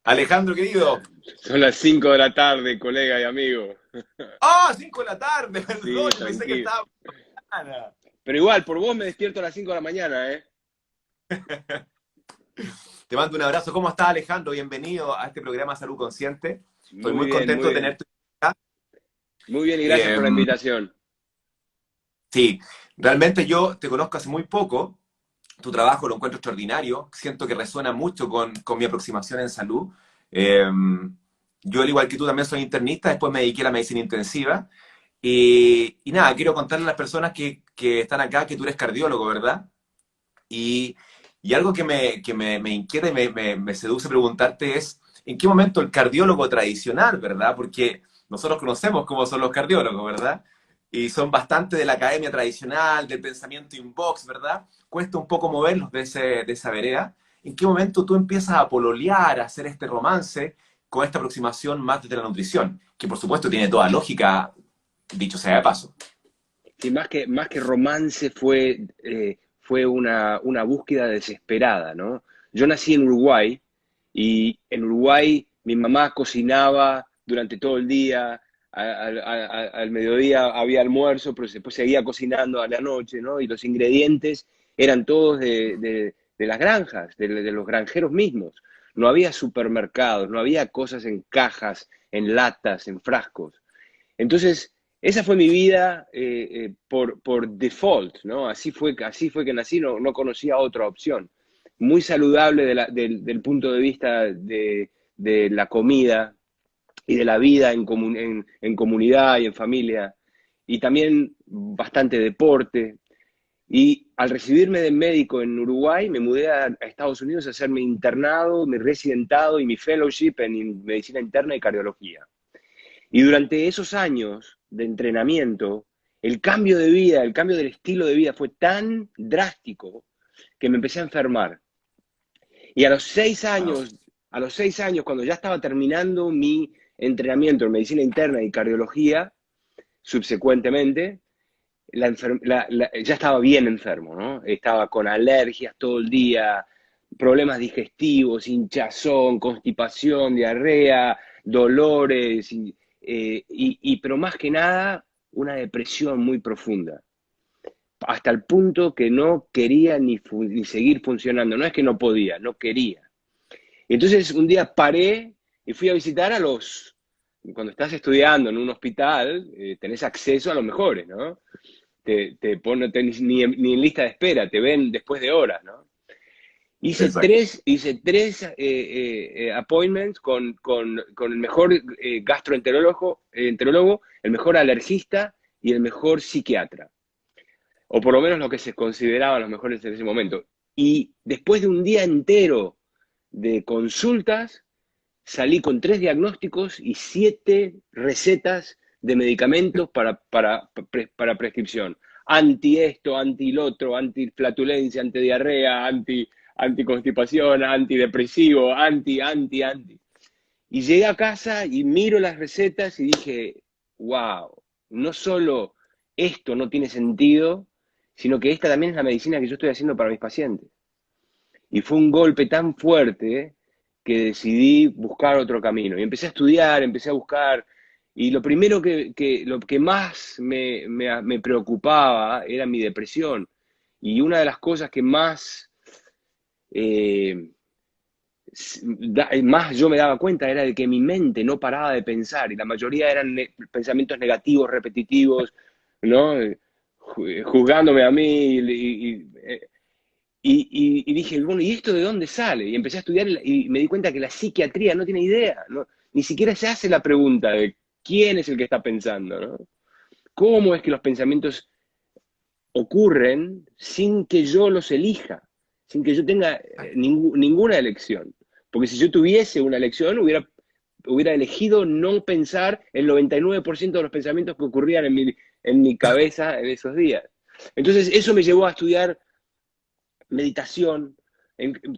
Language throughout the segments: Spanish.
Alejandro, querido. Son las 5 de la tarde, colega y amigo. ¡Ah, 5 de la tarde! Sí, Perdón, yo pensé que tranquilo. estaba por la mañana. Pero igual, por vos me despierto a las 5 de la mañana, ¿eh? Te mando un abrazo. ¿Cómo estás, Alejandro? Bienvenido a este programa Salud Consciente. Estoy Muy muy bien, contento muy de bien. tenerte acá. Muy bien y gracias Eh, por la invitación. sí, realmente yo te conozco hace muy poco. Tu trabajo lo encuentro extraordinario. Siento que resuena mucho con mi aproximación en salud. Eh, yo, al igual que tú, también soy internista. Después me dediqué a la medicina intensiva. Y nada, quiero contarle a las personas que están acá que tú eres cardiólogo, ¿verdad? Y, y algo que me inquieta y me seduce preguntarte es, ¿en qué momento el cardiólogo tradicional, ¿verdad? Porque nosotros conocemos cómo son los cardiólogos, ¿verdad? Y son bastante de la academia tradicional, del pensamiento inbox, ¿verdad? Cuesta un poco moverlos de esa vereda. ¿En qué momento tú empiezas a pololear, a hacer este romance con esta aproximación más desde la nutrición? Que por supuesto tiene toda lógica, dicho sea de paso. Sí, más que romance fue una búsqueda desesperada, ¿no? Yo nací en Uruguay y en Uruguay mi mamá cocinaba durante todo el día, al mediodía había almuerzo, pero después seguía cocinando a la noche, ¿no? Y los ingredientes eran todos de las granjas, de los granjeros mismos. No había supermercados, no había cosas en cajas, en latas, en frascos. Entonces, esa fue mi vida por default, ¿no? Así fue que nací, no conocía otra opción. Muy saludable del punto de vista de la comida y de la vida en comunidad y en familia. Y también bastante deporte. Y al recibirme de médico en Uruguay, me mudé a Estados Unidos a hacer mi internado, mi residentado y mi fellowship en medicina interna y cardiología. Y durante esos años de entrenamiento, el cambio de vida, el cambio del estilo de vida fue tan drástico que me empecé a enfermar. Y Wow. a los 6 años, cuando ya estaba terminando mi entrenamiento en medicina interna y cardiología, subsecuentemente, ya estaba bien enfermo, ¿no? Estaba con alergias todo el día, problemas digestivos, hinchazón, constipación, diarrea, dolores, pero más que nada una depresión muy profunda, hasta el punto que no quería ni seguir funcionando, no es que no podía, no quería. Entonces un día paré y fui a visitar cuando estás estudiando en un hospital, tenés acceso a los mejores, ¿no? No tenés ni en lista de espera, te ven después de horas, ¿no? Exacto. Hice tres appointments con el mejor enterólogo, el mejor alergista y el mejor psiquiatra, o por lo menos lo que se consideraban los mejores en ese momento. Y después de un día entero de consultas, salí con 3 diagnósticos y 7 recetas de medicamentos para prescripción. Anti esto, anti lo otro, antiflatulencia, antidiarrea, anticonstipación, antidepresivo, anti. Y llegué a casa y miro las recetas y dije, wow, no solo esto no tiene sentido, sino que esta también es la medicina que yo estoy haciendo para mis pacientes. Y fue un golpe tan fuerte que decidí buscar otro camino. Y empecé a estudiar, empecé a buscar. Y lo que más me preocupaba era mi depresión. Y una de las cosas que eh, más yo me daba cuenta era de que mi mente no paraba de pensar. Y la mayoría eran pensamientos negativos, repetitivos, ¿no? Juzgándome a mí. Y dije, bueno, ¿y esto de dónde sale? Y empecé a estudiar y me di cuenta que la psiquiatría no tiene idea, ¿no? Ni siquiera se hace la pregunta de quién es el que está pensando, ¿no? ¿Cómo es que los pensamientos ocurren sin que yo los elija, sin que yo tenga ninguna elección? Porque si yo tuviese una elección, hubiera elegido no pensar el 99% de los pensamientos que ocurrían en mi cabeza en esos días. Entonces, eso me llevó a estudiar meditación.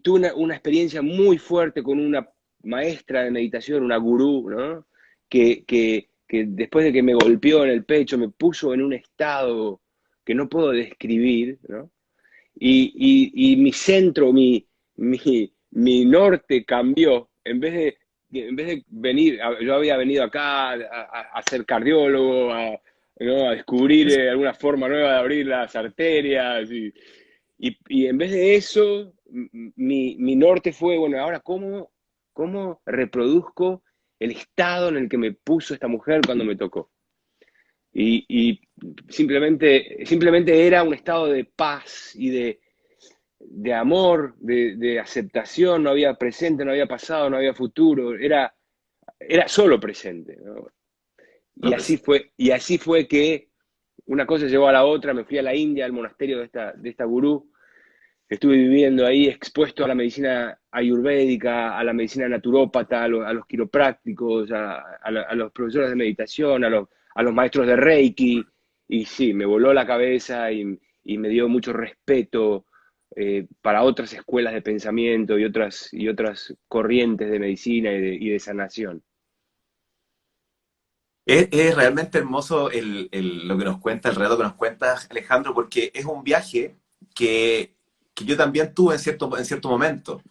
Tuve una experiencia muy fuerte con una maestra de meditación, una gurú, ¿no? Que después de que me golpeó en el pecho, me puso en un estado que no puedo describir, ¿no? Y mi centro, mi norte cambió en vez de venir, yo había venido acá a ser cardiólogo, ¿no? A descubrir alguna forma nueva de abrir las arterias, y en vez de eso, mi norte fue, bueno, ahora cómo reproduzco el estado en el que me puso esta mujer cuando me tocó. Y simplemente era un estado de paz y de amor, de aceptación. No había presente, no había pasado, no había futuro, era solo presente, ¿no? No, Y así fue que una cosa llevó a la otra. Me fui a la India, al monasterio de esta gurú. Estuve viviendo ahí expuesto a la medicina ayurvédica, a la medicina naturópata, a los quiroprácticos, a los profesores de meditación, a los maestros de Reiki. Y sí, me voló la cabeza y me dio mucho respeto para otras escuelas de pensamiento y otras corrientes de medicina y de sanación. es realmente hermoso lo que nos cuenta, el relato que nos cuenta Alejandro, porque es un viaje que yo también tuve en cierto momento,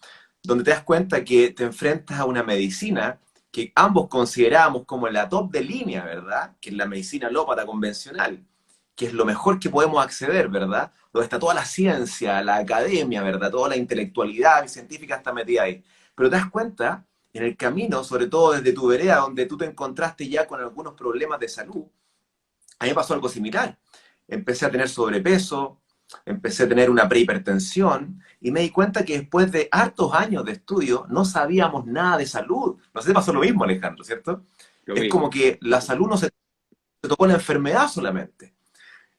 donde te das cuenta que te enfrentas a una medicina que ambos consideramos como la top de línea, ¿verdad? Que es la medicina alópata convencional, que es lo mejor que podemos acceder, ¿verdad? Donde está toda la ciencia, la academia, ¿verdad? Toda la intelectualidad científica está metida ahí. Pero te das cuenta, en el camino, sobre todo desde tu vereda, donde tú te encontraste ya con algunos problemas de salud, a mí me pasó algo similar. Empecé a tener sobrepeso, empecé a tener una prehipertensión y me di cuenta que después de hartos años de estudio no sabíamos nada de salud. No sé si pasó lo mismo, Alejandro, ¿cierto? Lo Es como mismo. que la salud no se tocó la enfermedad solamente.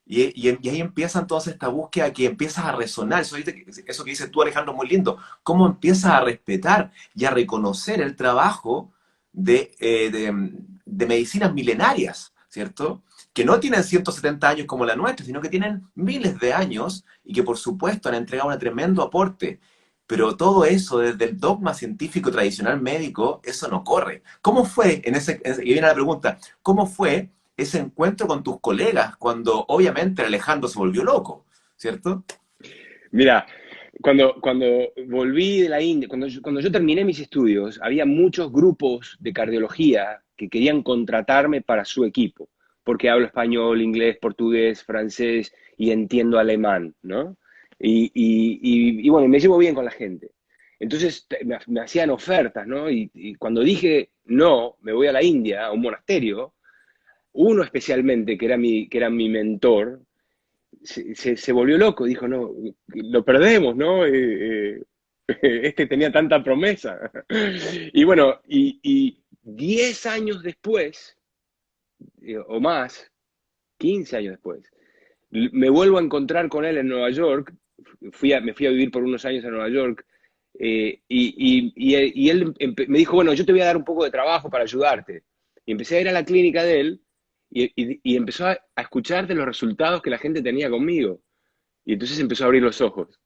Y ahí empieza entonces esta búsqueda que empiezas a resonar. Eso que dices tú, Alejandro, es muy lindo. Cómo empiezas a respetar y a reconocer el trabajo de medicinas milenarias, ¿cierto? Que no tienen 170 años como la nuestra, sino que tienen miles de años y que por supuesto han entregado un tremendo aporte. Pero todo eso, desde el dogma científico tradicional médico, eso no corre. ¿Cómo fue, y viene la pregunta, cómo fue ese encuentro con tus colegas cuando obviamente Alejandro se volvió loco, ¿cierto? Mira, cuando volví de la India, cuando yo terminé mis estudios, había muchos grupos de cardiología que querían contratarme para su equipo, porque hablo español, inglés, portugués, francés y entiendo alemán, ¿no? Y bueno, me llevo bien con la gente. Entonces me hacían ofertas, ¿no? Y cuando dije, no, me voy a la India, a un monasterio, uno especialmente, que era mi mentor, se volvió loco, dijo, no, lo perdemos, ¿no? Este tenía tanta promesa. Y bueno, y 10 años después, o más, 15 años después, me vuelvo a encontrar con él en Nueva York. Me fui a vivir por unos años a Nueva York. Y él me dijo, bueno, yo te voy a dar un poco de trabajo para ayudarte. Y empecé a ir a la clínica de él y empezó a escuchar de los resultados que la gente tenía conmigo. Y entonces empezó a abrir los ojos.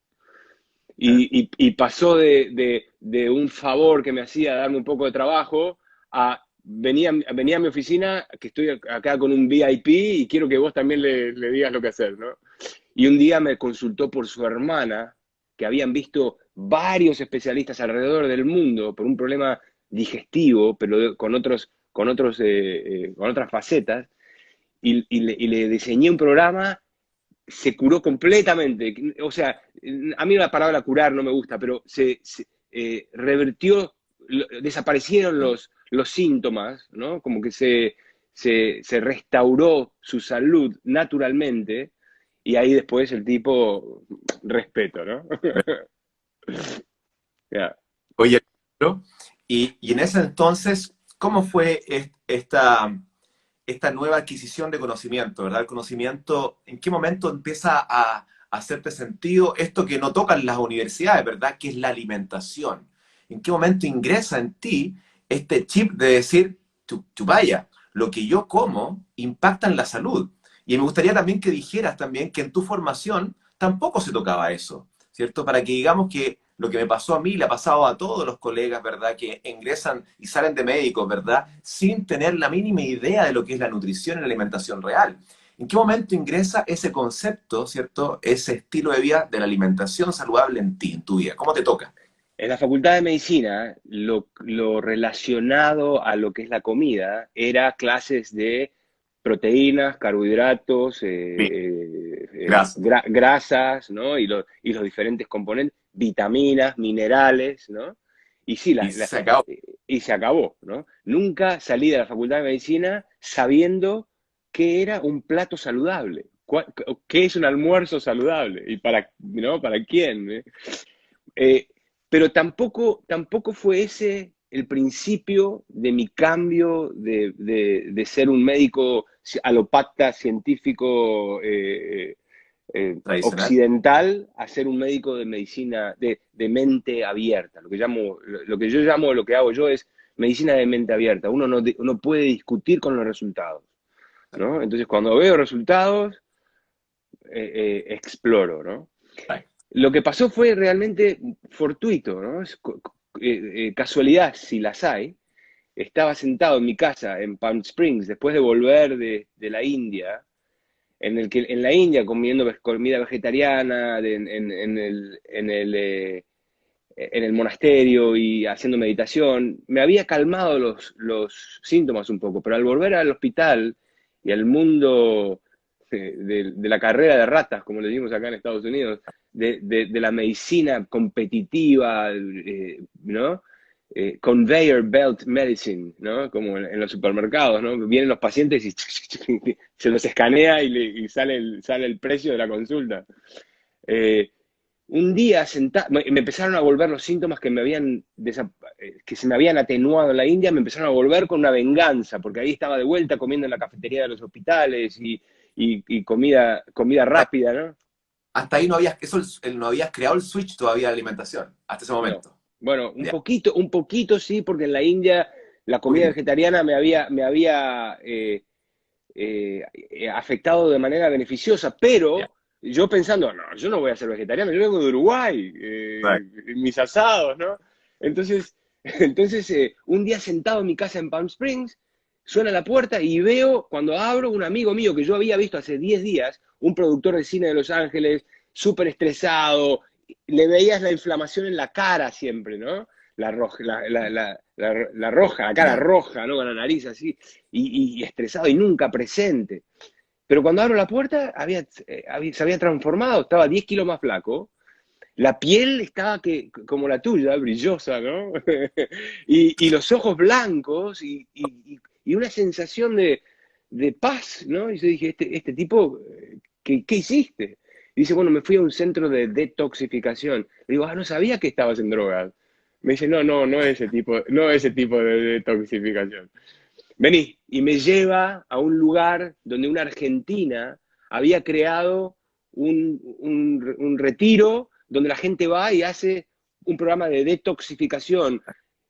Y pasó de un favor que me hacía darme un poco de trabajo a venía a mi oficina, que estoy acá con un VIP y quiero que vos también le digas lo que hacer, ¿no? Y un día me consultó por su hermana, que habían visto varios especialistas alrededor del mundo por un problema digestivo, pero con otras facetas, y le diseñé un programa. Se curó completamente. O sea, a mí la palabra curar no me gusta, pero revertió, desaparecieron los síntomas, ¿no? Como que se restauró su salud naturalmente, y ahí después el tipo, respeto, ¿no? Yeah. Oye, Alejandro, y en ese entonces, ¿cómo fue esta nueva adquisición de conocimiento, ¿verdad? El conocimiento, ¿en qué momento empieza a hacerte sentido esto que no tocan las universidades, ¿verdad? Que es la alimentación. ¿En qué momento ingresa en ti este chip de decir, vaya, lo que yo como impacta en la salud? Y me gustaría también que dijeras también que en tu formación tampoco se tocaba eso, ¿cierto? Para que digamos que lo que me pasó a mí le ha pasado a todos los colegas, ¿verdad? Que ingresan y salen de médicos, ¿verdad? Sin tener la mínima idea de lo que es la nutrición y la alimentación real. ¿En qué momento ingresa ese concepto, ¿cierto? Ese estilo de vida de la alimentación saludable en ti, en tu vida? ¿Cómo te toca? En la Facultad de Medicina, lo relacionado a lo que es la comida era clases de proteínas, carbohidratos, Sí, gracias. grasas, ¿no? Y los diferentes componentes, vitaminas, minerales, ¿no? Y sí, Y se acabó. y se acabó, ¿no? Nunca salí de la Facultad de Medicina sabiendo qué era un plato saludable, qué es un almuerzo saludable y para, ¿no? ¿Para quién? Eh, pero tampoco fue ese el principio de mi cambio de ser un médico alopata científico Tradicional. occidental a ser un médico de medicina de mente abierta. Lo que yo llamo, lo que hago yo es medicina de mente abierta. Uno puede discutir con los resultados, ¿no? Entonces, cuando veo resultados, exploro, ¿no? Lo que pasó fue realmente fortuito, ¿no? Casualidad, si las hay. Estaba sentado en mi casa en Palm Springs después de volver de la India, en la India comiendo comida vegetariana, en el monasterio y haciendo meditación. Me había calmado los síntomas un poco, pero al volver al hospital y al mundo de la carrera de ratas, como le decimos acá en Estados Unidos, de la medicina competitiva, ¿no? Conveyor belt medicine, ¿no? Como en los supermercados, ¿no? Vienen los pacientes y se los escanea y sale el precio de la consulta. Eh, un día me empezaron a volver los síntomas que se me habían atenuado en la India, me empezaron a volver con una venganza, porque ahí estaba de vuelta comiendo en la cafetería de los hospitales y comida rápida, ¿no? Hasta ahí no habías, no habías creado el switch todavía de alimentación, hasta ese No. momento. Bueno, Ya, un poquito sí, porque en la India la comida poquitito. vegetariana me había afectado de manera beneficiosa, Ya, pero yo pensando, no, yo no voy a ser vegetariano, yo vengo de Uruguay, right. mis asados, ¿no? Entonces, entonces un día sentado en mi casa en Palm Springs, suena la puerta y veo, cuando abro, un amigo mío que yo había visto hace 10 días, un productor de cine de Los Ángeles, súper estresado, le veías la inflamación en la cara siempre, ¿no? La roja, la roja, la cara Ya. roja, ¿no? Con la nariz así y estresado y nunca presente. Pero cuando abro la puerta, se había transformado, estaba 10 kilos más flaco, la piel estaba como la tuya, brillosa, ¿no? Y los ojos blancos y una sensación de paz, ¿no? Y yo dije, este tipo, ¿qué hiciste? Y dice, bueno, me fui a un centro de detoxificación. Le digo, no sabía que estabas en drogas. Me dice, no es ese tipo, no es ese tipo de detoxificación. Vení, y me lleva a un lugar donde una argentina había creado un retiro donde la gente va y hace un programa de detoxificación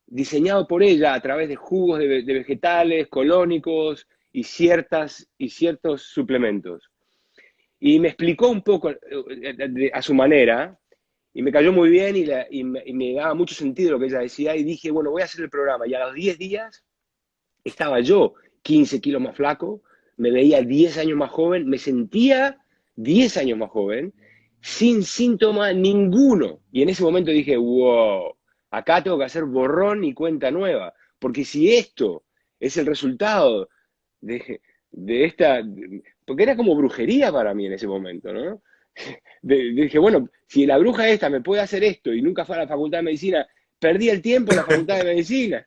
diseñado por ella a través de jugos de vegetales, colónicos y ciertos suplementos. Y me explicó un poco a su manera, y me cayó muy bien y me daba mucho sentido lo que ella decía, y dije, bueno, voy a hacer el programa. Y a los 10 días estaba yo 15 kilos más flaco, me veía 10 años más joven, me sentía 10 años más joven, sin síntoma ninguno. Y en ese momento dije, wow, acá tengo que hacer borrón y cuenta nueva, porque si esto es el resultado de esta, porque era como brujería para mí en ese momento, ¿no? Dije, bueno, si la bruja esta me puede hacer esto y nunca fue a la facultad de medicina, perdí el tiempo en la facultad de medicina.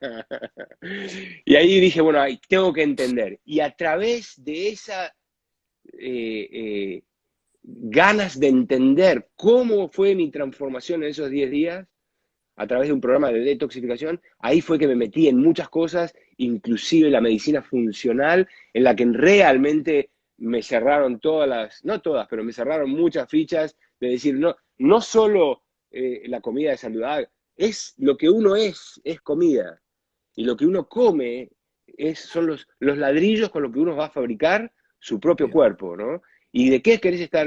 Y ahí dije, bueno, ahí tengo que entender. Y a través de esa ganas de entender cómo fue mi transformación en esos 10 días, a través de un programa de detoxificación, ahí fue que me metí en muchas cosas, inclusive la medicina funcional, en la que realmente me cerraron no todas, pero me cerraron muchas fichas de decir, no solo la comida es saludable, es lo que uno es comida. Y lo que uno come son los ladrillos con los que uno va a fabricar su propio Bien. cuerpo, ¿no? ¿Y de qué querés estar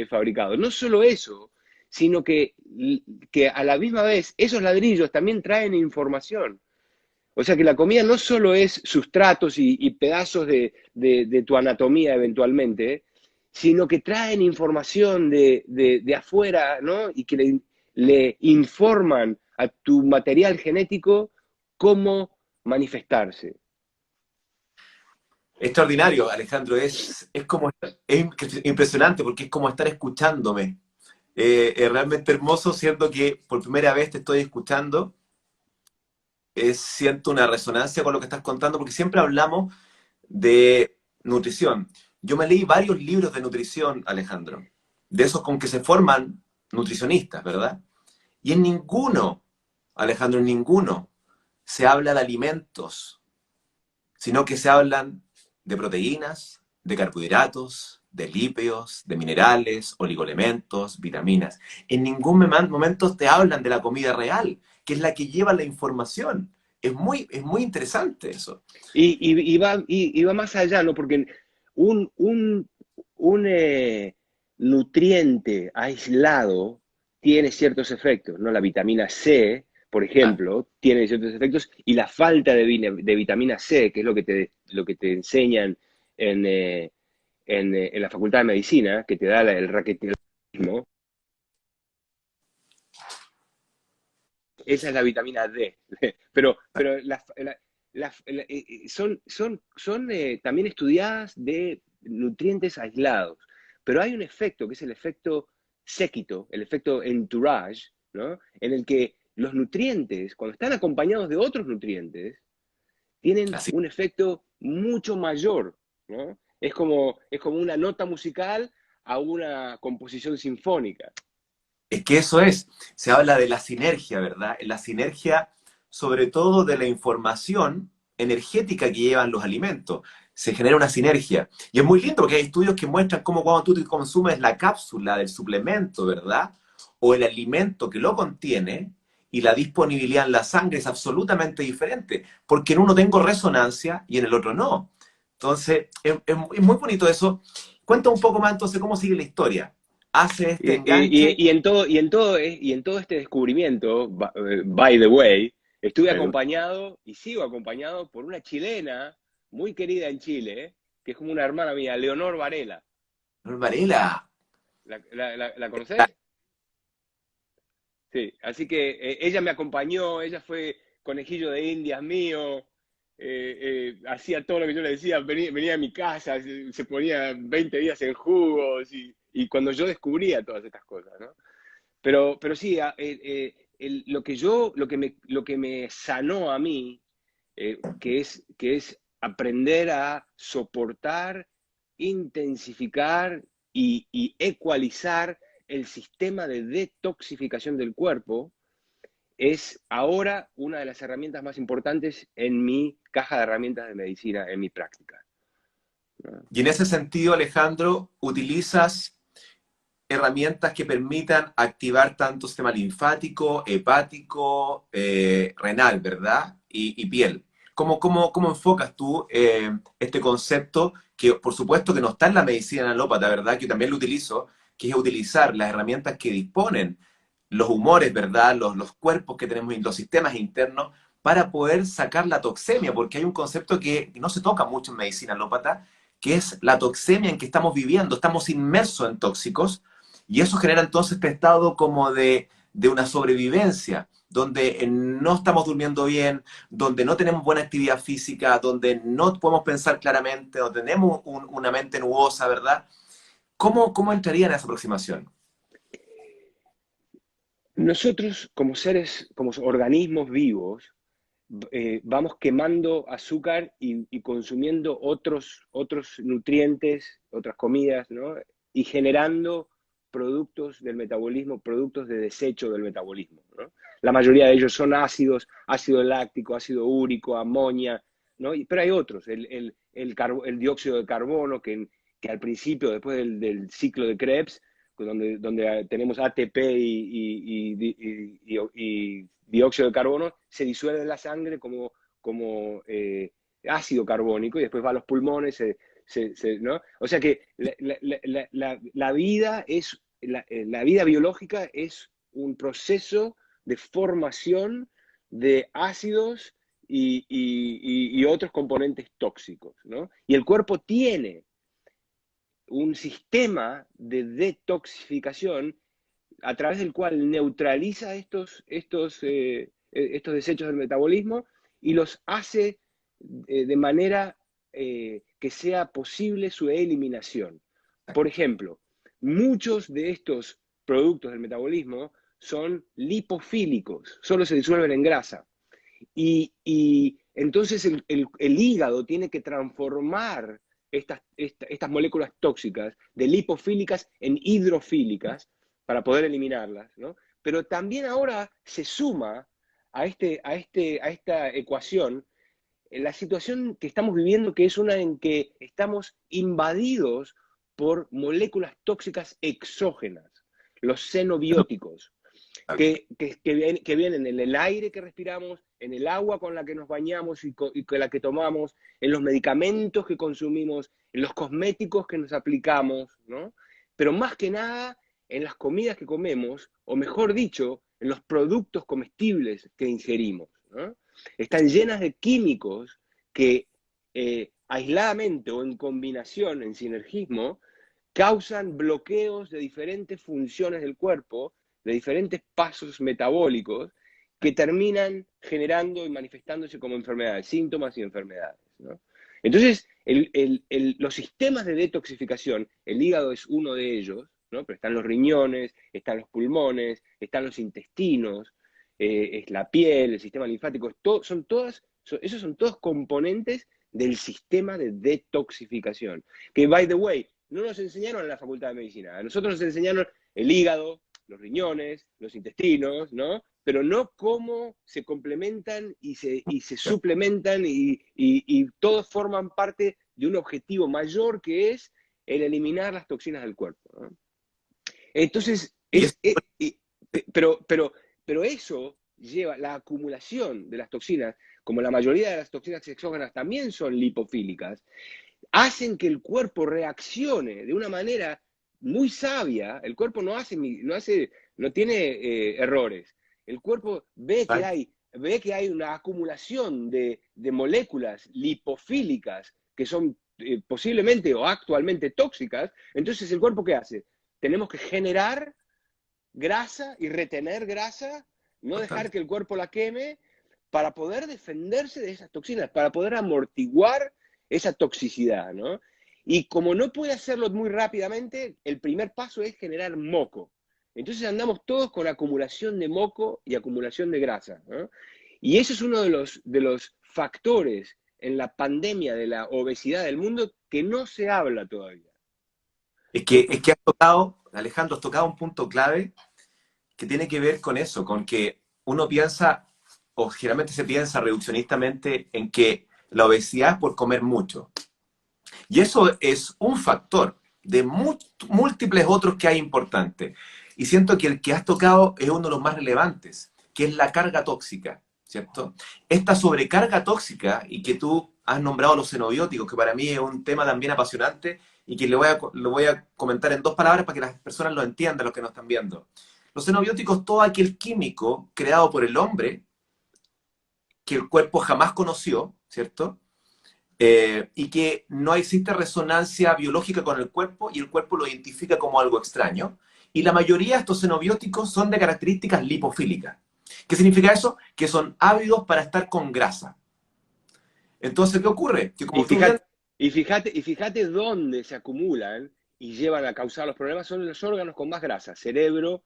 fabricado? No solo eso, sino que a la misma vez esos ladrillos también traen información. O sea que la comida no solo es sustratos y pedazos de tu anatomía eventualmente, sino que traen información de afuera, ¿no? Y que le informan a tu material genético cómo manifestarse. Extraordinario, Alejandro. Es como, es impresionante porque es como estar escuchándome. Es realmente hermoso, siento que por primera vez te estoy escuchando. Siento una resonancia con lo que estás contando porque siempre hablamos de nutrición. Yo me leí varios libros de nutrición, Alejandro, de esos con que se forman nutricionistas, ¿verdad? Y en ninguno, Alejandro, en ninguno se habla de alimentos, sino que se hablan de proteínas, de carbohidratos, de lípidos, de minerales, oligoelementos, vitaminas. En ningún momento te hablan de la comida real, que es la que lleva la información. Es muy interesante eso. Y va más allá, ¿no? Porque un, un, un nutriente aislado tiene ciertos efectos, ¿no? La vitamina C, por Ah, ejemplo, tiene ciertos efectos, y la falta de vitamina C, que es lo que te enseñan en la Facultad de Medicina, que te da el raquetismo, esa es la vitamina D. Pero son también estudiadas de nutrientes aislados. Pero hay un efecto, que es el efecto séquito, el efecto entourage, ¿no? En el que los nutrientes, cuando están acompañados de otros nutrientes, tienen así. un efecto mucho mayor, ¿no? Es como una nota musical a una composición sinfónica. Es que eso es, se habla de la sinergia, ¿verdad? La sinergia, sobre todo de la información energética que llevan los alimentos. Se genera una sinergia. Y es muy lindo porque hay estudios que muestran cómo cuando tú te consumes la cápsula del suplemento, ¿verdad? O el alimento que lo contiene y la disponibilidad en la sangre es absolutamente diferente, porque en uno tengo resonancia y en el otro no. Entonces, es muy bonito eso. Cuenta un poco más entonces cómo sigue la historia. Hace este enganche. Y en todo este descubrimiento, by the way, estuve Pero, acompañado y sigo acompañado por una chilena muy querida en Chile, que es como una hermana mía, Leonor Varela. Varela. ¿La conoces? Sí, así que ella me acompañó, ella fue conejillo de indias mío, hacía todo lo que yo le decía, venía a mi casa, se ponía 20 días en jugos y cuando yo descubría todas estas cosas, ¿no? Pero sí, lo que me sanó a mí, que es aprender a soportar, intensificar y ecualizar el sistema de detoxificación del cuerpo, es ahora una de las herramientas más importantes en mi caja de herramientas de medicina, en mi práctica, ¿no? Y en ese sentido, Alejandro, utilizas herramientas que permitan activar tanto sistema linfático, hepático, renal, ¿verdad? Y piel. ¿Cómo enfocas tú este concepto que por supuesto que no está en la medicina alópata, ¿verdad? Que yo también lo utilizo, que es utilizar las herramientas que disponen los humores, ¿verdad? Los cuerpos que tenemos y los sistemas internos para poder sacar la toxemia, porque hay un concepto que no se toca mucho en medicina alópata, que es la toxemia en que estamos viviendo. Estamos inmersos en tóxicos y eso genera entonces este estado como de una sobrevivencia, donde no estamos durmiendo bien, donde no tenemos buena actividad física, donde no podemos pensar claramente, donde tenemos una mente nubosa, ¿verdad? ¿Cómo entraría en esa aproximación? Nosotros, como seres, como organismos vivos, vamos quemando azúcar y consumiendo otros nutrientes, otras comidas, ¿no? Y generando productos del metabolismo, productos de desecho del metabolismo, ¿no? La mayoría de ellos son ácidos, ácido láctico, ácido úrico, amonia, ¿no? Pero hay otros, el dióxido de carbono, que al principio, después del ciclo de Krebs, donde tenemos ATP y dióxido de carbono, se disuelve en la sangre como ácido carbónico y después va a los pulmones, ¿no? O sea que la vida la vida biológica es un proceso de formación de ácidos y otros componentes tóxicos, ¿no? Y el cuerpo tiene un sistema de detoxificación a través del cual neutraliza estos desechos del metabolismo y los hace de manera que sea posible su eliminación. Por ejemplo, muchos de estos productos del metabolismo son lipofílicos, solo se disuelven en grasa. Y entonces el hígado tiene que transformar estas moléculas tóxicas de lipofílicas en hidrofílicas para poder eliminarlas, ¿no? Pero también ahora se suma a esta ecuación la situación que estamos viviendo, que es una en que estamos invadidos por moléculas tóxicas exógenas, los xenobióticos, que vienen en el aire que respiramos, en el agua con la que nos bañamos y con la que tomamos, en los medicamentos que consumimos, en los cosméticos que nos aplicamos, ¿no? Pero más que nada en las comidas que comemos, o mejor dicho, en los productos comestibles que ingerimos, ¿no? Están llenas de químicos que aisladamente o en combinación, en sinergismo, causan bloqueos de diferentes funciones del cuerpo, de diferentes pasos metabólicos, que terminan generando y manifestándose como enfermedades, síntomas y enfermedades, ¿no? Entonces, los sistemas de detoxificación, el hígado es uno de ellos, ¿no? Pero están los riñones, están los pulmones, están los intestinos, es la piel, el sistema linfático, esos son todos componentes del sistema de detoxificación. Que, by the way, no nos enseñaron en la Facultad de Medicina. A nosotros nos enseñaron el hígado, los riñones, los intestinos, ¿no? Pero no cómo se complementan y se suplementan y todos forman parte de un objetivo mayor que es el eliminar las toxinas del cuerpo, ¿no? Entonces, pero eso lleva la acumulación de las toxinas, como la mayoría de las toxinas exógenas también son lipofílicas, hacen que el cuerpo reaccione de una manera muy sabia. El cuerpo no tiene errores. El cuerpo ve que hay una acumulación de moléculas lipofílicas que son posiblemente o actualmente tóxicas. Entonces, ¿el cuerpo qué hace? Tenemos que generar grasa y retener grasa, no dejar que el cuerpo la queme, para poder defenderse de esas toxinas, para poder amortiguar esa toxicidad, ¿no? Y como no puede hacerlo muy rápidamente, el primer paso es generar moco. Entonces andamos todos con acumulación de moco y acumulación de grasa, ¿no? Y eso es uno de los factores en la pandemia de la obesidad del mundo que no se habla todavía. Es que has tocado, Alejandro, has tocado un punto clave que tiene que ver con eso, con que uno piensa, o generalmente se piensa reduccionistamente, en que la obesidad es por comer mucho. Y eso es un factor de múltiples otros que hay importantes. Y siento que el que has tocado es uno de los más relevantes, que es la carga tóxica, ¿cierto? Esta sobrecarga tóxica, y que tú has nombrado los xenobióticos, que para mí es un tema también apasionante, y que lo voy a comentar en dos palabras para que las personas lo entiendan, los que nos están viendo. Los xenobióticos, todo aquel químico creado por el hombre, que el cuerpo jamás conoció, ¿cierto? Y que no existe resonancia biológica con el cuerpo y el cuerpo lo identifica como algo extraño. Y la mayoría de estos xenobióticos son de características lipofílicas. ¿Qué significa eso? Que son ávidos para estar con grasa. Entonces, ¿qué ocurre? Que como fíjate dónde se acumulan y llevan a causar los problemas, son los órganos con más grasa: cerebro,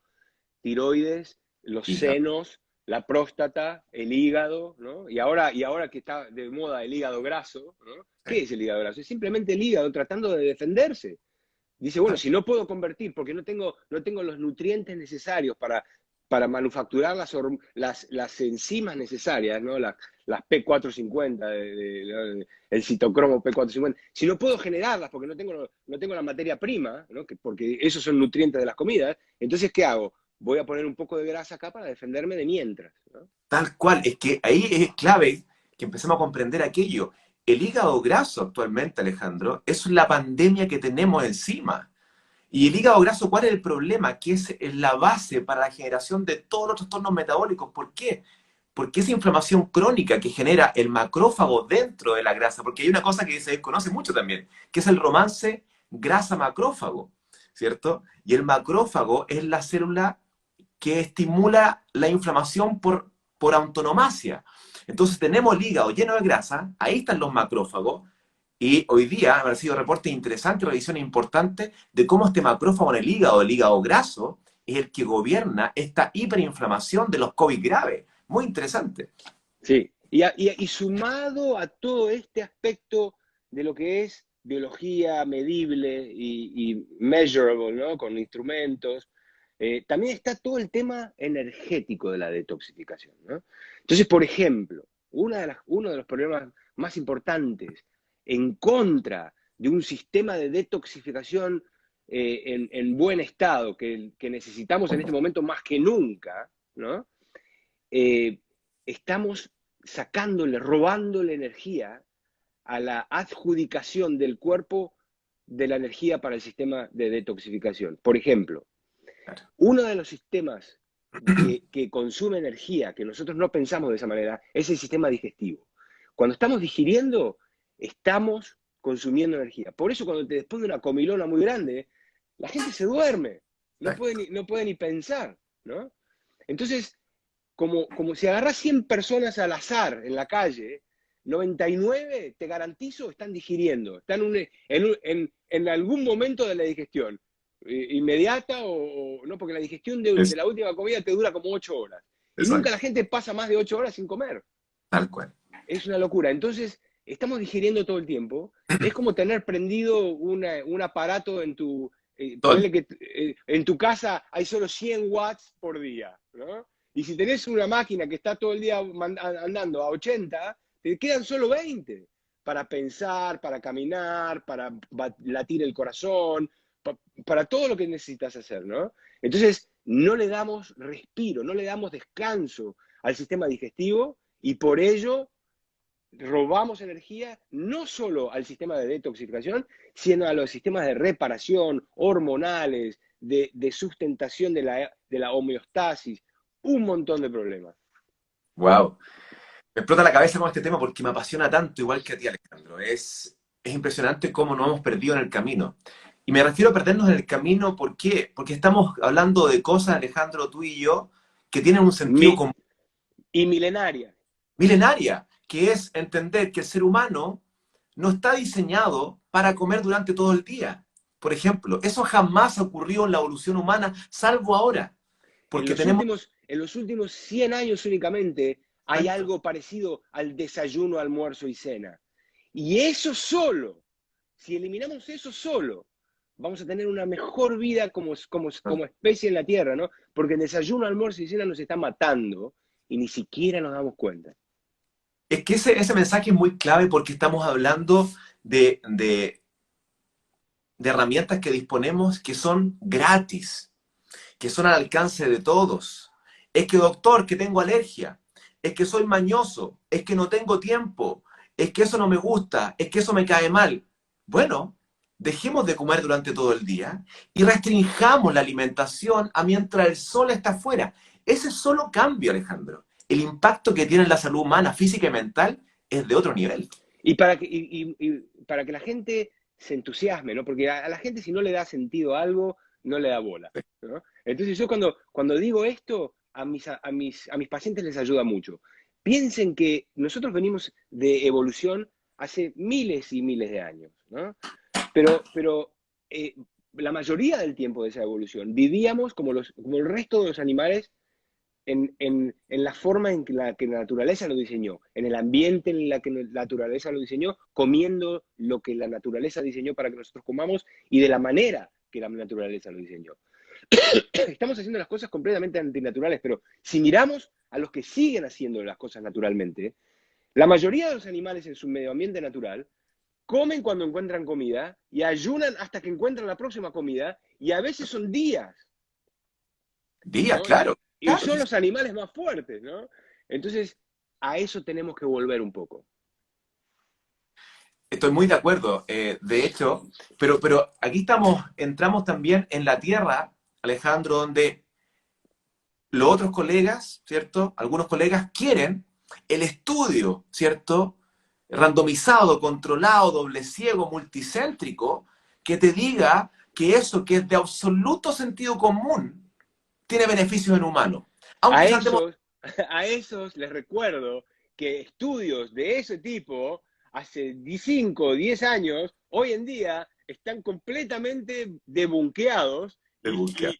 tiroides, los senos, la próstata, el hígado, ¿no? Y ahora que está de moda el hígado graso, ¿no? ¿Qué es el hígado graso? Es simplemente el hígado tratando de defenderse. Dice, bueno, si no puedo convertir, porque no tengo los nutrientes necesarios para manufacturar las enzimas necesarias, ¿no? Las P450, el citocromo P450, si no puedo generarlas porque no tengo la materia prima, ¿no? Porque esos son nutrientes de las comidas, entonces, ¿qué hago? Voy a poner un poco de grasa acá para defenderme de mientras, ¿no? Tal cual, es que ahí es clave que empecemos a comprender aquello. El hígado graso actualmente, Alejandro, es la pandemia que tenemos encima. Y el hígado graso, ¿cuál es el problema? Que es la base para la generación de todos los trastornos metabólicos. ¿Por qué? Porque esa inflamación crónica que genera el macrófago dentro de la grasa, porque hay una cosa que se desconoce mucho también, que es el romance grasa-macrófago, ¿cierto? Y el macrófago es la célula que estimula la inflamación por antonomasia. Entonces tenemos el hígado lleno de grasa, ahí están los macrófagos, y hoy día han sido reportes interesantes, revisiones importantes de cómo este macrófago en el hígado graso, es el que gobierna esta hiperinflamación de los COVID graves. Muy interesante. Sí, y sumado a todo este aspecto de lo que es biología medible y measurable, ¿no? Con instrumentos, también está todo el tema energético de la detoxificación, ¿no? Entonces, por ejemplo, uno de los problemas más importantes en contra de un sistema de detoxificación en buen estado que necesitamos en este momento más que nunca, ¿no? Eh, estamos sacándole, robándole energía a la adjudicación del cuerpo de la energía para el sistema de detoxificación. Por ejemplo, uno de los sistemas que consume energía, que nosotros no pensamos de esa manera, es el sistema digestivo. Cuando estamos digiriendo, estamos consumiendo energía. Por eso cuando después de una comilona muy grande, la gente se duerme, no puede ni pensar, ¿no? Entonces, como si agarras 100 personas al azar en la calle, 99, te garantizo, están digiriendo, están en algún momento de la digestión, inmediata no, porque la digestión de la última comida te dura como 8 horas. Y nunca Exacto. la gente pasa más de 8 horas sin comer. Tal cual. Es una locura. Entonces, estamos digiriendo todo el tiempo. Es como tener prendido un aparato en tu... Todo. ponele que en tu casa hay solo 100 watts por día, ¿no? Y si tenés una máquina que está todo el día andando a 80, te quedan solo 20 para pensar, para caminar, para latir el corazón, para todo lo que necesitas hacer, ¿no? Entonces, no le damos respiro, no le damos descanso al sistema digestivo y por ello robamos energía no solo al sistema de detoxificación, sino a los sistemas de reparación, hormonales, de sustentación de la homeostasis, un montón de problemas. Wow. Me explota la cabeza con este tema porque me apasiona tanto, igual que a ti, Alejandro. Es impresionante cómo nos hemos perdido en el camino. Y me refiero a perdernos en el camino, ¿por qué? Porque estamos hablando de cosas, Alejandro, tú y yo, que tienen un sentido Mi, común y milenaria. milenaria, que es entender que el ser humano no está diseñado para comer durante todo el día. Por ejemplo, eso jamás ocurrió en la evolución humana, salvo ahora, porque tenemos... En los últimos 100 años únicamente hay Exacto. algo parecido al desayuno, almuerzo y cena. Y eso solo, si eliminamos eso solo, vamos a tener una mejor vida como especie en la Tierra, ¿no? Porque el desayuno, almuerzo y cena nos está matando y ni siquiera nos damos cuenta. Es que ese mensaje es muy clave porque estamos hablando de herramientas que disponemos que son gratis, que son al alcance de todos. Es que, doctor, que tengo alergia, es que soy mañoso, es que no tengo tiempo, es que eso no me gusta, es que eso me cae mal. Bueno, dejemos de comer durante todo el día y restringamos la alimentación a mientras el sol está afuera. Ese solo cambio, Alejandro, el impacto que tiene en la salud humana, física y mental es de otro nivel. Y para que la gente se entusiasme, ¿no? Porque a la gente si no le da sentido a algo, no le da bola, ¿no? Entonces yo cuando digo esto, a mis pacientes les ayuda mucho. Piensen que nosotros venimos de evolución hace miles y miles de años, ¿no? Pero la mayoría del tiempo de esa evolución vivíamos como el resto de los animales en la forma en la que la naturaleza lo diseñó, en el ambiente en la que la naturaleza lo diseñó, comiendo lo que la naturaleza diseñó para que nosotros comamos y de la manera que la naturaleza lo diseñó. Estamos haciendo las cosas completamente antinaturales, pero si miramos a los que siguen haciendo las cosas naturalmente, la mayoría de los animales en su medio ambiente natural comen cuando encuentran comida y ayunan hasta que encuentran la próxima comida y a veces son días, Días, ¿no? claro, Y claro. son los animales más fuertes, ¿no? Entonces, a eso tenemos que volver un poco. Estoy muy de acuerdo, de hecho, pero aquí entramos también en la tierra, Alejandro, donde los otros colegas, ¿cierto? Algunos colegas quieren el estudio, ¿cierto? Randomizado, controlado, doble ciego, multicéntrico, que te diga que eso que es de absoluto sentido común tiene beneficios en humanos. A Aunque saltemos... esos, a esos les recuerdo que estudios de ese tipo, hace 5 o 10 años, hoy en día están completamente debunkeados de y, búsqueda.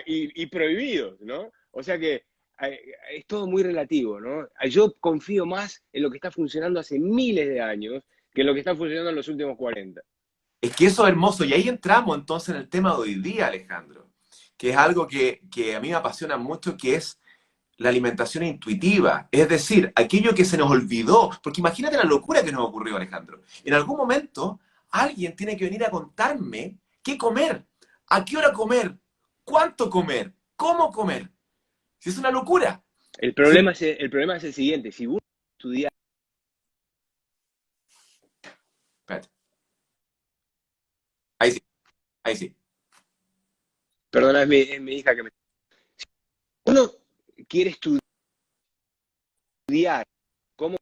y prohibidos, ¿no? O sea que es todo muy relativo, ¿no? Yo confío más en lo que está funcionando hace miles de años que en lo que está funcionando en los últimos 40. Es que eso es hermoso. Y ahí entramos entonces en el tema de hoy día, Alejandro, que es algo que a mí me apasiona mucho, que es la alimentación intuitiva. Es decir, aquello que se nos olvidó. Porque imagínate la locura que nos ocurrió, Alejandro. En algún momento, alguien tiene que venir a contarme qué comer, a qué hora comer, cuánto comer, cómo comer. Si es una locura. Si- El problema es el siguiente, si uno estudia, Espérate. Ahí sí, ahí sí. perdona, es mi hija que me... Uno quiere estudiar cómo...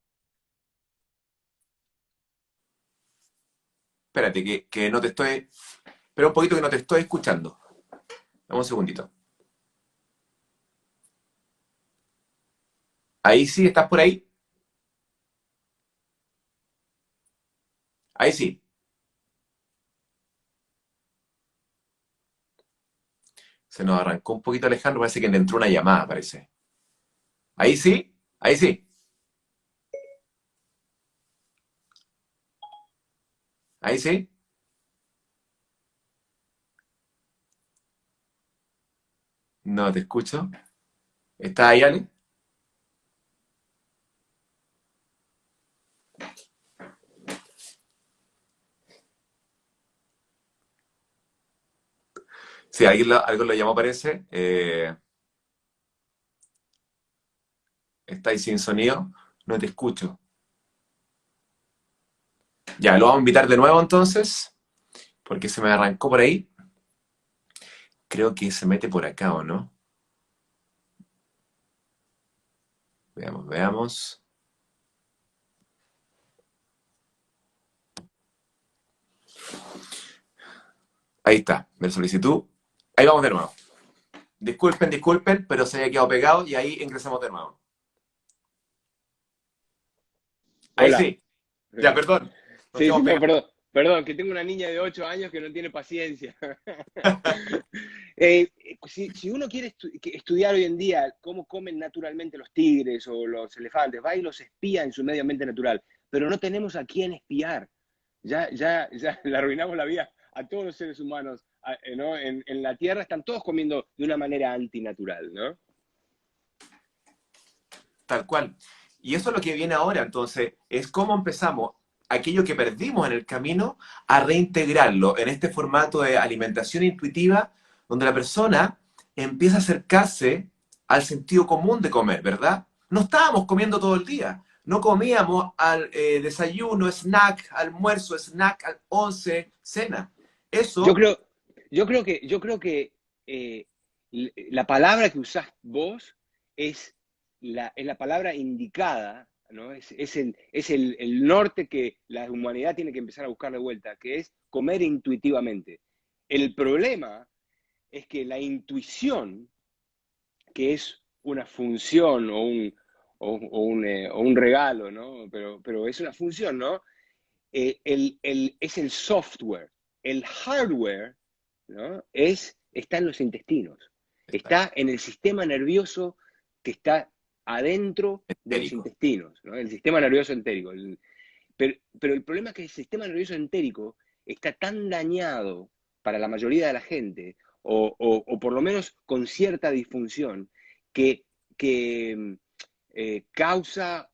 Espérate, que no te estoy... Espera un poquito que no te estoy escuchando. Dame un segundito. Ahí sí, ¿estás por ahí? Ahí sí. Se nos arrancó un poquito Alejandro, parece que le entró una llamada, parece. Ahí sí, ahí sí, ahí sí. No te escucho. ¿Estás ahí, Ale? Sí, algo lo llamó, parece. ¿Estáis sin sonido? No te escucho. Ya, lo vamos a invitar de nuevo entonces, porque se me arrancó por ahí. Creo que se mete por acá, ¿o no? Veamos, veamos. Ahí está, ver solicitud. Ahí vamos de nuevo. Disculpen, disculpen, pero se había quedado pegado y ahí ingresamos de nuevo. Ahí Hola. sí. Ya, perdón. Nos Sí, sí, quedamos no, pegados. perdón. Perdón, que tengo una niña de 8 años que no tiene paciencia. Si uno quiere estudiar hoy en día cómo comen naturalmente los tigres o los elefantes, va y los espía en su medio ambiente natural, pero no tenemos a quién espiar. Ya le arruinamos la vida a todos los seres humanos, ¿no? En la Tierra están todos comiendo de una manera antinatural, ¿no? Tal cual. Y eso es lo que viene ahora, entonces, es cómo empezamos aquello que perdimos en el camino a reintegrarlo en este formato de alimentación intuitiva, donde la persona empieza a acercarse al sentido común de comer, ¿verdad? No estábamos comiendo todo el día, no comíamos al desayuno, snack, almuerzo, snack, al once, cena. Yo Eso, creo, yo creo que eh, la palabra que usás vos es la palabra indicada, ¿no? Es el norte que la humanidad tiene que empezar a buscar de vuelta, que es comer intuitivamente. El problema es que la intuición, que es una función o un regalo, ¿no? Pero es una función, ¿no? Es el software. El hardware, ¿no? Está en los intestinos, está en el sistema nervioso que está adentro de los etérico. intestinos, ¿no? El sistema nervioso entérico. Pero el problema es que el sistema nervioso entérico está tan dañado para la mayoría de la gente, o por lo menos con cierta disfunción, que causa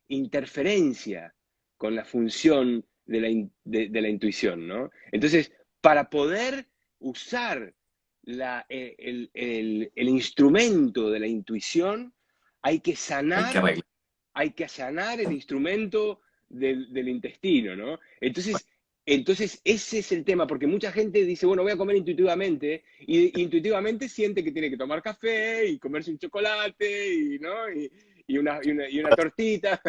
interferencia con la función de la intuición, ¿no? Entonces, para poder usar el instrumento de la intuición, hay que Hay que sanar, arreglar. hay que sanar el instrumento del intestino, ¿no? Entonces, ese es el tema, porque mucha gente dice, bueno, voy a comer intuitivamente, y intuitivamente siente que tiene que tomar café y comerse un chocolate, ¿no? Y una tortita,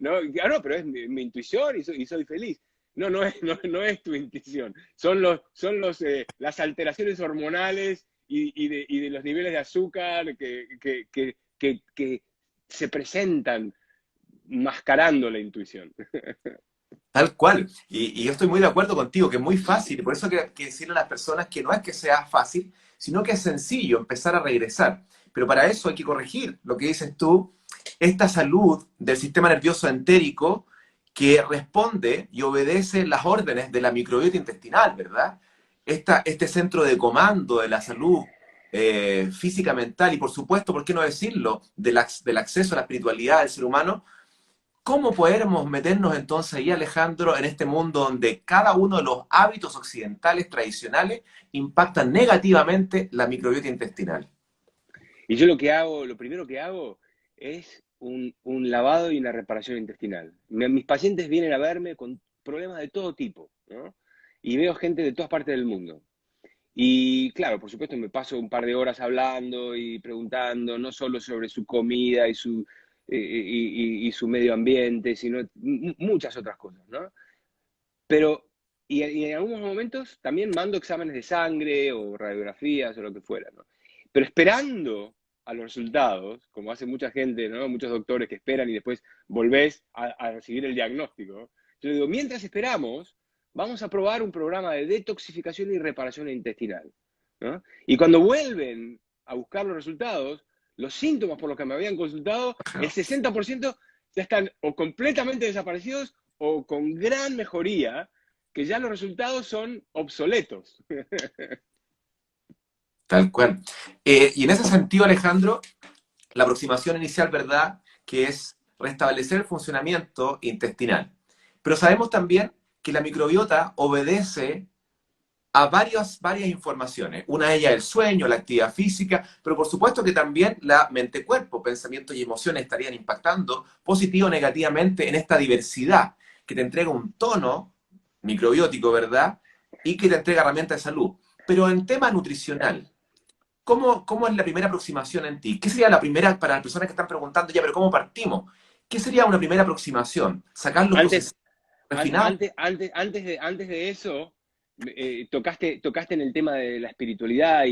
¿no? Claro, pero es mi intuición y soy feliz. no es tu intuición. Las alteraciones hormonales y de los niveles de azúcar que se presentan mascarando la intuición. Tal cual. Y yo estoy muy de acuerdo contigo, que es muy fácil. Y por eso que decirle a las personas que no es que sea fácil, sino que es sencillo empezar a regresar. Pero para eso hay que corregir lo que dices tú, esta salud del sistema nervioso entérico que responde y obedece las órdenes de la microbiota intestinal, ¿verdad? Este centro de comando de la salud física, mental y por supuesto, ¿por qué no decirlo?, del acceso a la espiritualidad del ser humano. ¿Cómo podemos meternos entonces ahí, Alejandro, en este mundo donde cada uno de los hábitos occidentales tradicionales impactan negativamente la microbiota intestinal? Y yo lo primero que hago es un lavado y una reparación intestinal. Mis pacientes vienen a verme con problemas de todo tipo, ¿no? Y veo gente de todas partes del mundo. Y claro, por supuesto, me paso un par de horas hablando y preguntando, no solo sobre su comida y su medio ambiente, sino muchas otras cosas, ¿no? Pero, y en algunos momentos también mando exámenes de sangre o radiografías o lo que fuera, ¿no? Pero esperando a los resultados, como hace mucha gente, ¿no? Muchos doctores que esperan y después volvés a recibir el diagnóstico. Yo digo, mientras esperamos, vamos a probar un programa de detoxificación y reparación intestinal, ¿no? Y cuando vuelven a buscar los resultados, los síntomas por los que me habían consultado, el 60% ya están o completamente desaparecidos o con gran mejoría, que ya los resultados son obsoletos. Tal cual. Y en ese sentido, Alejandro, la aproximación inicial, ¿verdad?, que es restablecer el funcionamiento intestinal. Pero sabemos también que la microbiota obedece a varias informaciones. Una de ellas el sueño, la actividad física, pero por supuesto que también la mente-cuerpo, pensamientos y emociones estarían impactando positivo o negativamente en esta diversidad que te entrega un tono microbiótico, ¿verdad? Y que te entrega herramientas de salud. Pero en tema nutricional, ¿cómo es la primera aproximación en ti? ¿Qué sería la primera, para las personas que están preguntando, ya, pero ¿cómo partimos? ¿Qué sería una primera aproximación? ¿Sacar los Antes, procesos refinados? antes de eso, tocaste en el tema de la espiritualidad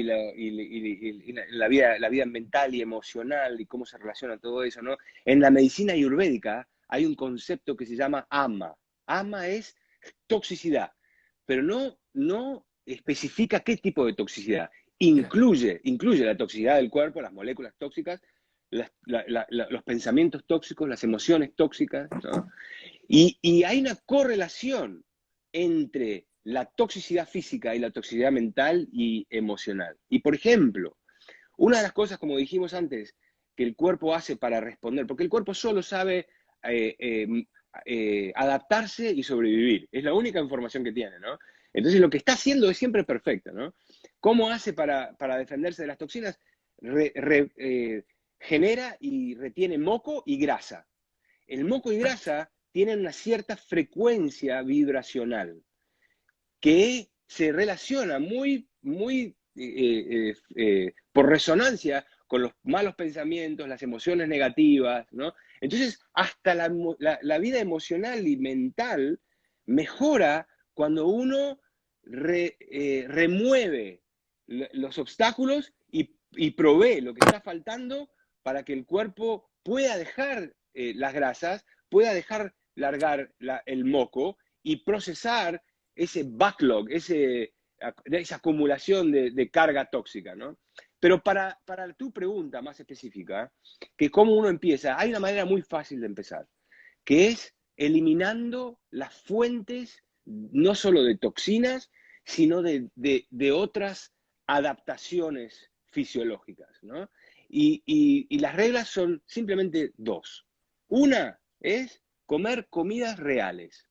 la vida mental y emocional y cómo se relaciona todo eso, ¿no? En la medicina ayurvédica hay un concepto que se llama ama. Ama es toxicidad, pero no especifica qué tipo de toxicidad. Incluye la toxicidad del cuerpo, las moléculas tóxicas, los pensamientos tóxicos, las emociones tóxicas, ¿no? Y hay una correlación entre la toxicidad física y la toxicidad mental y emocional. Y por ejemplo, una de las cosas, como dijimos antes, que el cuerpo hace para responder, porque el cuerpo solo sabe adaptarse y sobrevivir, es la única información que tiene, ¿no? Entonces lo que está haciendo es siempre perfecto, ¿no? ¿Cómo hace para defenderse de las toxinas? Genera y retiene moco y grasa. El moco y grasa tienen una cierta frecuencia vibracional que se relaciona por resonancia con los malos pensamientos, las emociones negativas, ¿no? Entonces, hasta la vida emocional y mental mejora cuando uno remueve los obstáculos y provee lo que está faltando para que el cuerpo pueda dejar las grasas, pueda dejar largar el moco y procesar ese backlog, esa acumulación de carga tóxica, ¿no? Pero para tu pregunta más específica, que cómo uno empieza, hay una manera muy fácil de empezar, que es eliminando las fuentes no solo de toxinas, sino de otras adaptaciones fisiológicas, ¿no? Y las reglas son simplemente dos. Una es comer comidas reales,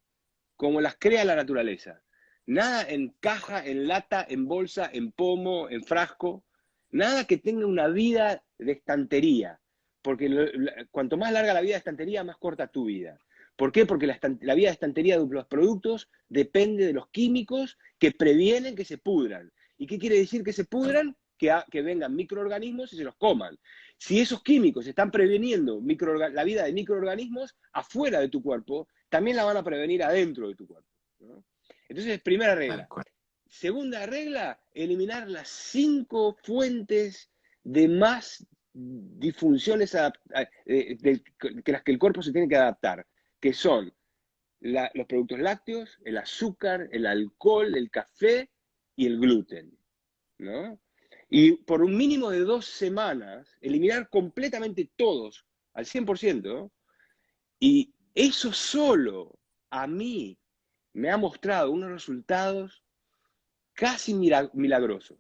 como las crea la naturaleza. Nada en caja, en lata, en bolsa, en pomo, en frasco. Nada que tenga una vida de estantería. Porque cuanto más larga la vida de estantería, más corta tu vida. ¿Por qué? Porque la vida de estantería de los productos depende de los químicos que previenen que se pudran. ¿Y qué quiere decir que se pudran? Que vengan microorganismos y se los coman. Si esos químicos están preveniendo la vida de microorganismos afuera de tu cuerpo, también la van a prevenir adentro de tu cuerpo. ¿no? Entonces, primera Tal regla. cual. Segunda regla, eliminar las 5 fuentes de más disfunciones que las que el cuerpo se tiene que adaptar, que son los productos lácteos, el azúcar, el alcohol, el café y el gluten, ¿no? Y por un mínimo de 2 semanas, eliminar completamente todos al 100%, y eso solo a mí me ha mostrado unos resultados casi milagrosos.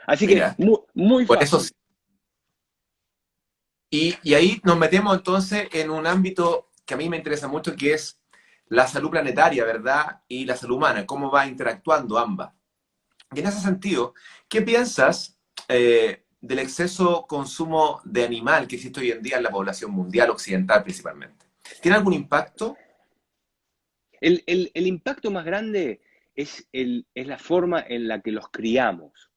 Así que Mira, muy, muy por eso fácil. sí. Y ahí nos metemos entonces en un ámbito que a mí me interesa mucho, que es la salud planetaria, ¿verdad? Y la salud humana, cómo va interactuando ambas. Y en ese sentido, ¿qué piensas del exceso consumo de animal que existe hoy en día en la población mundial occidental principalmente? ¿Tiene algún impacto? El impacto más grande es la forma en la que los criamos.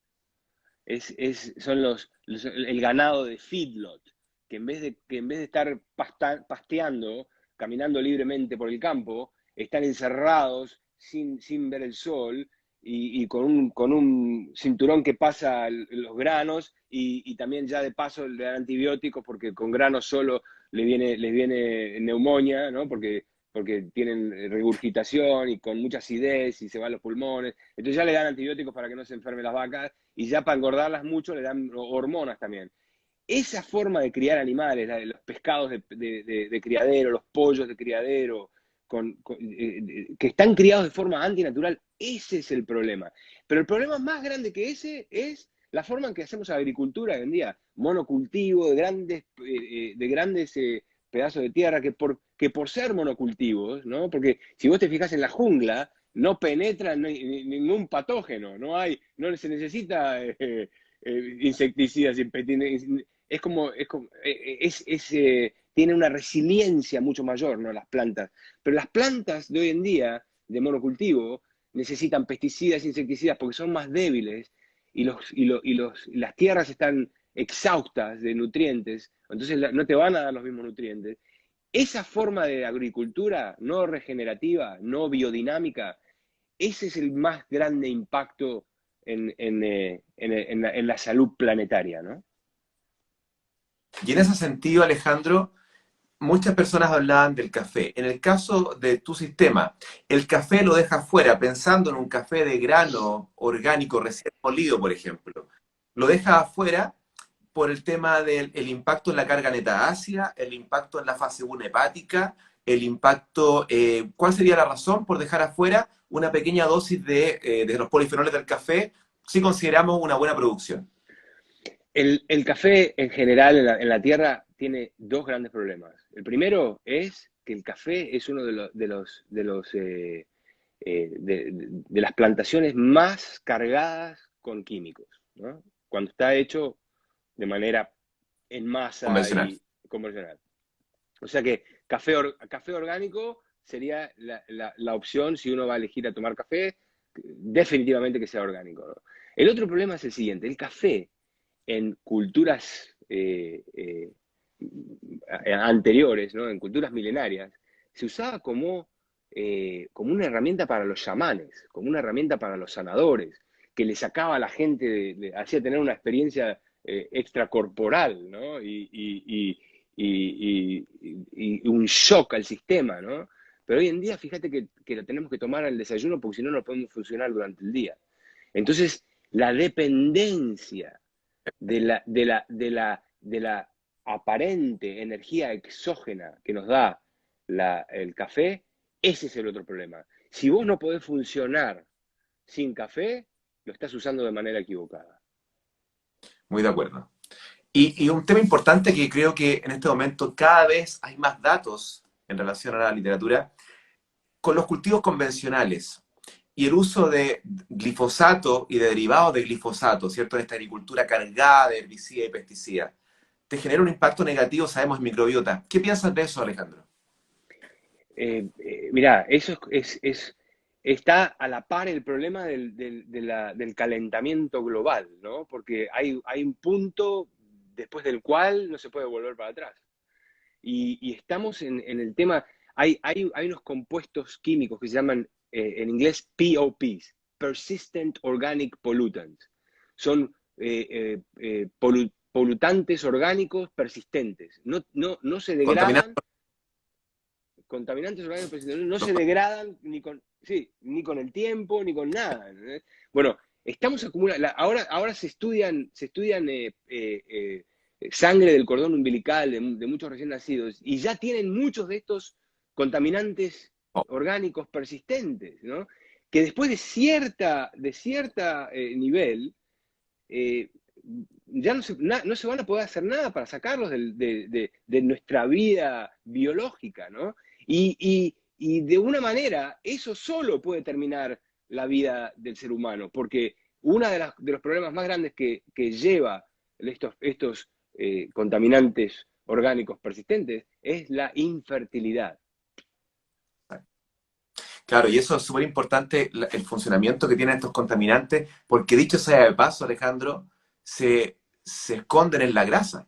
Son el ganado de feedlot, que en vez de estar pasteando, caminando libremente por el campo, están encerrados sin ver el sol y con un cinturón que pasa los granos y también ya de paso le dan antibióticos porque con granos solo les viene neumonía, ¿no? Porque tienen regurgitación y con mucha acidez y se van los pulmones. Entonces ya le dan antibióticos para que no se enfermen las vacas y ya para engordarlas mucho le dan hormonas también. Esa forma de criar animales, los pescados de criadero, los pollos de criadero, que están criados de forma antinatural, ese es el problema. Pero el problema más grande que ese es la forma en que hacemos agricultura hoy en día, monocultivo de grandes pedazos de tierra que por ser monocultivos, ¿no? Porque si vos te fijas en la jungla, no penetra ningún patógeno, no se necesita insecticidas, tiene una resiliencia mucho mayor, ¿no? Las plantas. Pero las plantas de hoy en día, de monocultivo, necesitan pesticidas, insecticidas, porque son más débiles y las tierras están exhaustas de nutrientes, entonces no te van a dar los mismos nutrientes. Esa forma de agricultura no regenerativa, no biodinámica, ese es el más grande impacto en la salud planetaria, ¿no? Y en ese sentido, Alejandro, muchas personas hablaban del café. En el caso de tu sistema, el café lo dejas fuera, pensando en un café de grano orgánico recién molido, por ejemplo. Lo dejas afuera por el tema del el impacto en la carga neta ácida, el impacto en la fase 1 hepática, el impacto, ¿cuál sería la razón por dejar afuera una pequeña dosis de los polifenoles del café si consideramos una buena producción? El café en general en la Tierra tiene dos grandes problemas. El primero es que el café es uno de las plantaciones más cargadas con químicos, ¿no? Cuando está hecho de manera en masa Convencional. y convencional. O sea que café orgánico sería la opción si uno va a elegir a tomar café, definitivamente que sea orgánico, ¿no? El otro problema es el siguiente, el café en culturas anteriores, ¿no? En culturas milenarias, se usaba como una herramienta para los chamanes, como una herramienta para los sanadores, que le sacaba a la gente, hacía tener una experiencia extracorporal, ¿no? Y un shock al sistema, ¿no? Pero hoy en día, fíjate que lo tenemos que tomar al desayuno porque si no, no podemos funcionar durante el día. Entonces, la dependencia de la aparente energía exógena que nos da el café, ese es el otro problema. Si vos no podés funcionar sin café, lo estás usando de manera equivocada. Muy de acuerdo. Y un tema importante que creo que en este momento cada vez hay más datos en relación a la literatura, con los cultivos convencionales y el uso de glifosato y de derivados de glifosato, ¿cierto? En esta agricultura cargada de herbicidas y pesticidas, te genera un impacto negativo, sabemos, en microbiota. ¿Qué piensas de eso, Alejandro? Mirá, eso está a la par el problema del calentamiento global, ¿no? Porque hay un punto después del cual no se puede volver para atrás. Y estamos en el tema. hay unos compuestos químicos que se llaman en inglés POPs, Persistent Organic Pollutants. Son polutantes orgánicos persistentes. No se degradan, Contaminando. contaminantes orgánicos persistentes, no se degradan ni con el tiempo, ni con nada. ¿Eh? Bueno, estamos acumulando, ahora se estudian sangre del cordón umbilical de muchos recién nacidos y ya tienen muchos de estos contaminantes Oh, orgánicos persistentes, ¿no? Que después de cierta nivel, eh, ya no se van a poder hacer nada para sacarlos de nuestra vida biológica, ¿no? Y de una manera, eso solo puede terminar la vida del ser humano, porque uno de los problemas más grandes que lleva estos contaminantes orgánicos persistentes es la infertilidad. claro, y eso es súper importante, el funcionamiento que tienen estos contaminantes, porque dicho sea de paso, Alejandro, se esconden en la grasa.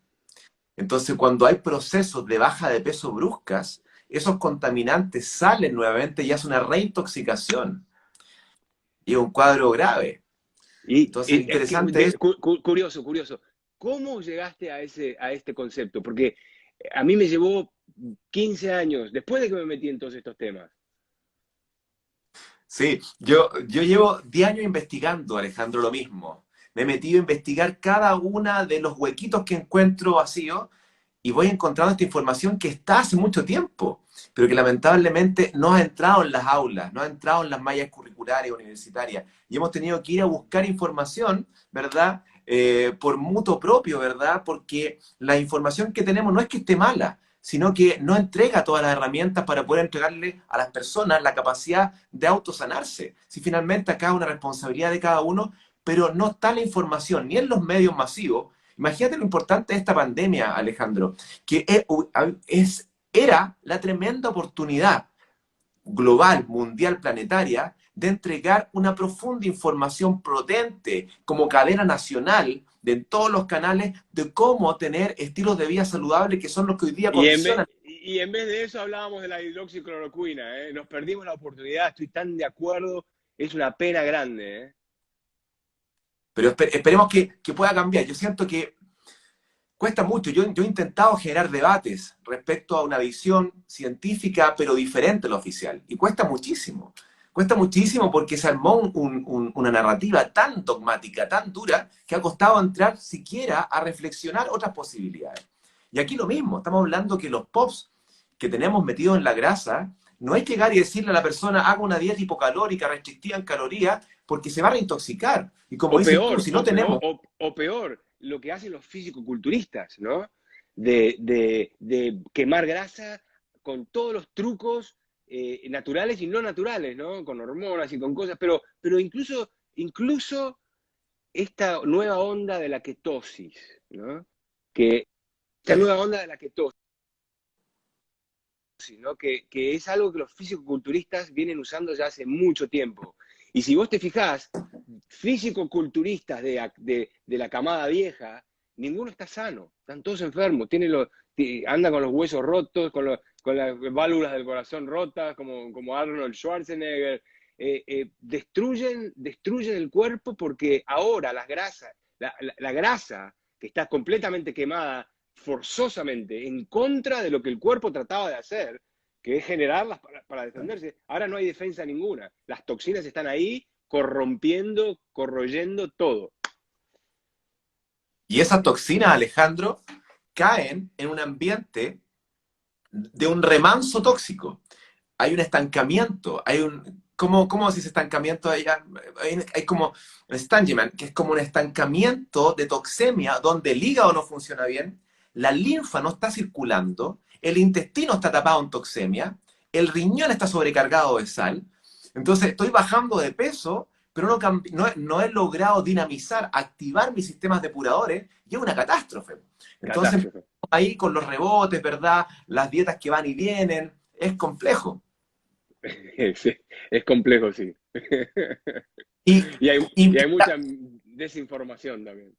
Entonces, cuando hay procesos de baja de peso bruscas, esos contaminantes salen nuevamente y hace una reintoxicación. Y es un cuadro grave. Entonces, interesante es. Curioso, curioso. ¿Cómo llegaste a este concepto? Porque a mí me llevó 15 años, después de que me metí en todos estos temas. Sí, yo llevo 10 años investigando, Alejandro, lo mismo. Me he metido a investigar cada una de los huequitos que encuentro vacíos y voy encontrando esta información que está hace mucho tiempo, pero que lamentablemente no ha entrado en las aulas, no ha entrado en las mallas curriculares universitarias. Y hemos tenido que ir a buscar información, ¿verdad? Por mutuo propio, ¿verdad? Porque la información que tenemos no es que esté mala, sino que no entrega todas las herramientas para poder entregarle a las personas la capacidad de autosanarse. Si finalmente acá es una responsabilidad de cada uno, pero no está la información ni en los medios masivos. Imagínate lo importante de esta pandemia, Alejandro, que era la tremenda oportunidad global, mundial, planetaria, de entregar una profunda información potente como cadena nacional de en todos los canales de cómo tener estilos de vida saludables que son los que hoy día condicionan. Y en vez de eso hablábamos de la hidroxicloroquina, ¿eh? Nos perdimos la oportunidad, estoy tan de acuerdo, es una pena grande, ¿eh? Pero esperemos que pueda cambiar. Yo siento que cuesta mucho. Yo he intentado generar debates respecto a una visión científica, pero diferente a la oficial. Y cuesta muchísimo. Cuesta muchísimo porque se armó una narrativa tan dogmática, tan dura, que ha costado entrar siquiera a reflexionar otras posibilidades. Y aquí lo mismo, estamos hablando que los pops que tenemos metidos en la grasa, no hay que llegar y decirle a la persona, haga una dieta hipocalórica, restrictiva en calorías, porque se va a reintoxicar. Y como O dices tú, peor, si no tenemos. o peor, lo que hacen los físico-culturistas, ¿no? De quemar grasa con todos los trucos naturales y no naturales, ¿no? Con hormonas y con cosas, pero incluso esta nueva onda de la ketosis, ¿no? Que esta nueva onda de la ketosis, ¿no? Que es algo que los físico-culturistas vienen usando ya hace mucho tiempo. Y si vos te fijás, físico-culturistas de la camada vieja, ninguno está sano, están todos enfermos, anda con los huesos rotos, con las válvulas del corazón rotas, como Arnold Schwarzenegger. Destruyen el cuerpo porque ahora la grasa que está completamente quemada forzosamente en contra de lo que el cuerpo trataba de hacer, que es generarlas para defenderse. Ahora no hay defensa ninguna. Las toxinas están ahí corrompiendo, corroyendo todo. Y esas toxinas, Alejandro, caen en un ambiente de un remanso tóxico. Hay un estancamiento, hay un. ¿Cómo se dice estancamiento allá? Hay como un estancamiento, que es como un estancamiento de toxemia, donde el hígado no funciona bien, la linfa no está circulando, el intestino está tapado en toxemia, el riñón está sobrecargado de sal. Entonces estoy bajando de peso, pero no he logrado dinamizar, activar mis sistemas depuradores, y es una catástrofe. Entonces, Catástrofe. ahí con los rebotes, ¿verdad? Las dietas que van y vienen, es complejo. Sí, es complejo, sí. Y, Y hay mucha desinformación también.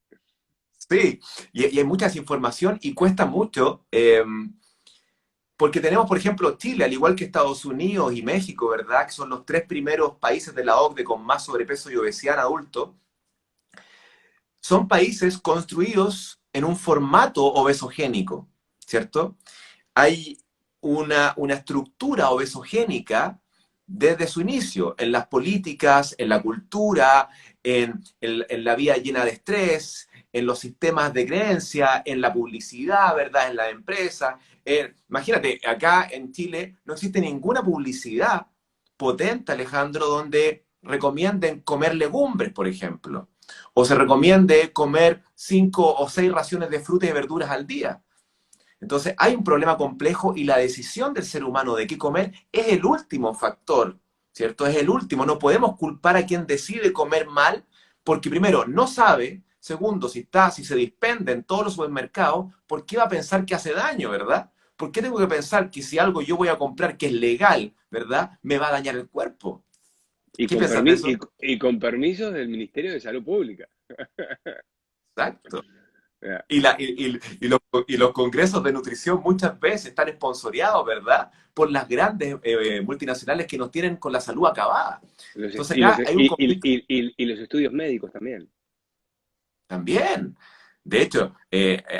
sí, y hay mucha desinformación y cuesta mucho. Porque tenemos, por ejemplo, Chile, al igual que Estados Unidos y México, ¿verdad? Que son los tres primeros países de la OCDE con más sobrepeso y obesidad en adultos. Son países construidos en un formato obesogénico, ¿cierto? Hay una estructura obesogénica desde su inicio, en las políticas, en la cultura, en la vida llena de estrés, en los sistemas de creencia, en la publicidad, ¿verdad? En la empresa. Imagínate, acá en Chile no existe ninguna publicidad potente, Alejandro, donde recomienden comer legumbres, por ejemplo, o se recomiende comer 5 o 6 raciones de frutas y verduras al día. Entonces, hay un problema complejo y la decisión del ser humano de qué comer es el último factor, ¿cierto? Es el último. No podemos culpar a quien decide comer mal, porque primero, no sabe, segundo, si se dispende en todos los supermercados, ¿por qué va a pensar que hace daño, verdad? ¿Por qué tengo que pensar que si algo yo voy a comprar que es legal, verdad, me va a dañar el cuerpo? Y ¿Qué con, piensas de permi- eso? y con permisos del Ministerio de Salud Pública. Exacto. Ya, Y los congresos de nutrición muchas veces están esponsoreados, ¿verdad? Por las grandes multinacionales que nos tienen con la salud acabada. Los, Entonces y, los, acá hay un y, conflicto y- y- y los estudios médicos también. también. De hecho,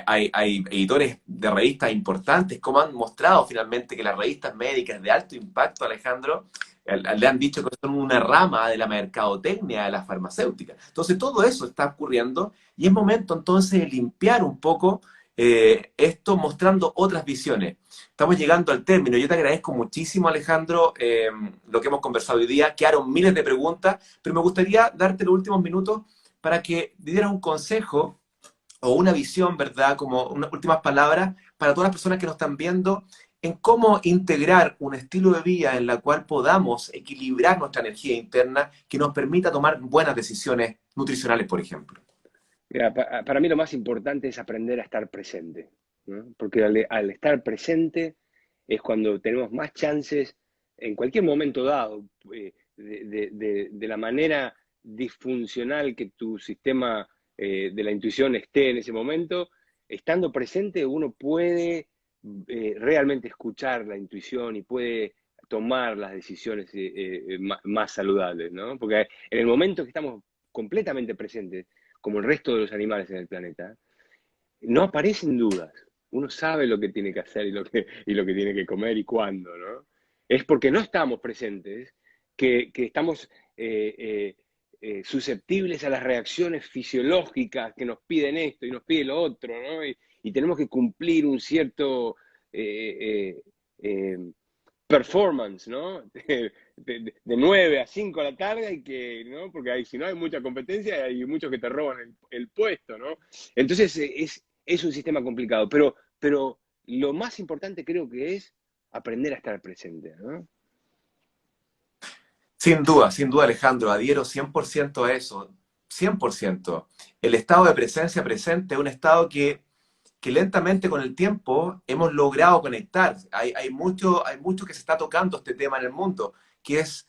hay editores de revistas importantes como han mostrado finalmente que las revistas médicas de alto impacto, Alejandro, le han dicho que son una rama de la mercadotecnia de la farmacéutica. Entonces, todo eso está ocurriendo y es momento entonces de limpiar un poco esto mostrando otras visiones. Estamos llegando al término. Yo te agradezco muchísimo, Alejandro, lo que hemos conversado hoy día. Quedaron miles de preguntas, pero me gustaría darte los últimos minutos para que dieras un consejo o una visión, ¿verdad? Como unas últimas palabras para todas las personas que nos están viendo en cómo integrar un estilo de vida en la cual podamos equilibrar nuestra energía interna que nos permita tomar buenas decisiones nutricionales, por ejemplo. Mira, para mí lo más importante es aprender a estar presente, ¿no? Porque al estar presente es cuando tenemos más chances en cualquier momento dado, de la manera disfuncional que tu sistema de la intuición esté en ese momento, estando presente uno puede realmente escuchar la intuición y puede tomar las decisiones más saludables, ¿no? Porque en el momento que estamos completamente presentes, como el resto de los animales en el planeta, no aparecen dudas. Uno sabe lo que tiene que hacer y lo que tiene que comer y cuándo, ¿no? Es porque no estamos presentes que estamos susceptibles a las reacciones fisiológicas que nos piden esto y nos pide lo otro, ¿no? Y tenemos que cumplir un cierto eh, eh, performance, ¿no? De 9 a 5 de la tarde, ¿no? Porque si no hay mucha competencia, hay muchos que te roban el puesto, ¿no? Entonces es un sistema complicado, pero lo más importante creo que es aprender a estar presente, ¿no? Sin duda, Alejandro, adhiero 100% a eso, 100%. El estado de presencia presente es un estado que lentamente con el tiempo hemos logrado conectar. Hay mucho que se está tocando este tema en el mundo, que es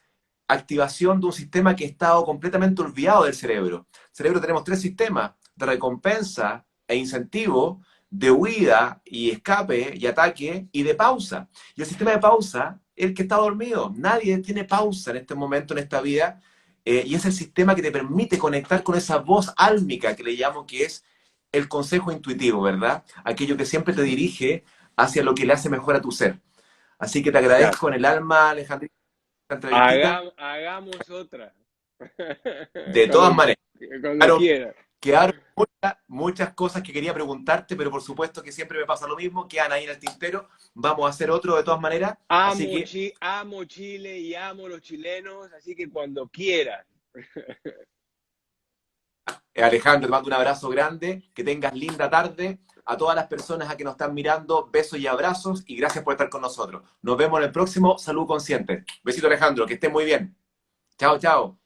activación de un sistema que ha estado completamente olvidado del cerebro. El cerebro tenemos tres sistemas, de recompensa e incentivo, de huida y escape y ataque, y de pausa. Y el sistema de pausa es el que está dormido. Nadie tiene pausa en este momento, en esta vida, y es el sistema que te permite conectar con esa voz álmica que le llamo que es el consejo intuitivo, ¿verdad? Aquello que siempre te dirige hacia lo que le hace mejor a tu ser. Así que te Claro. agradezco en el alma, Alejandrita, esta entrevistita. Hagamos otra. De Cuando, todas maneras, cuando quedaron, quiera. quedaron muchas cosas que quería preguntarte, pero por supuesto que siempre me pasa lo mismo, quedan ahí en el tintero. Vamos a hacer otro de todas maneras. Así que, Amo Chile y amo los chilenos, así que cuando quieras. Alejandro, te mando un abrazo grande, que tengas linda tarde. A todas las personas a que nos están mirando, besos y abrazos y gracias por estar con nosotros. Nos vemos en el próximo Salud Consciente. Besito, Alejandro, que estés muy bien. Chao, chao.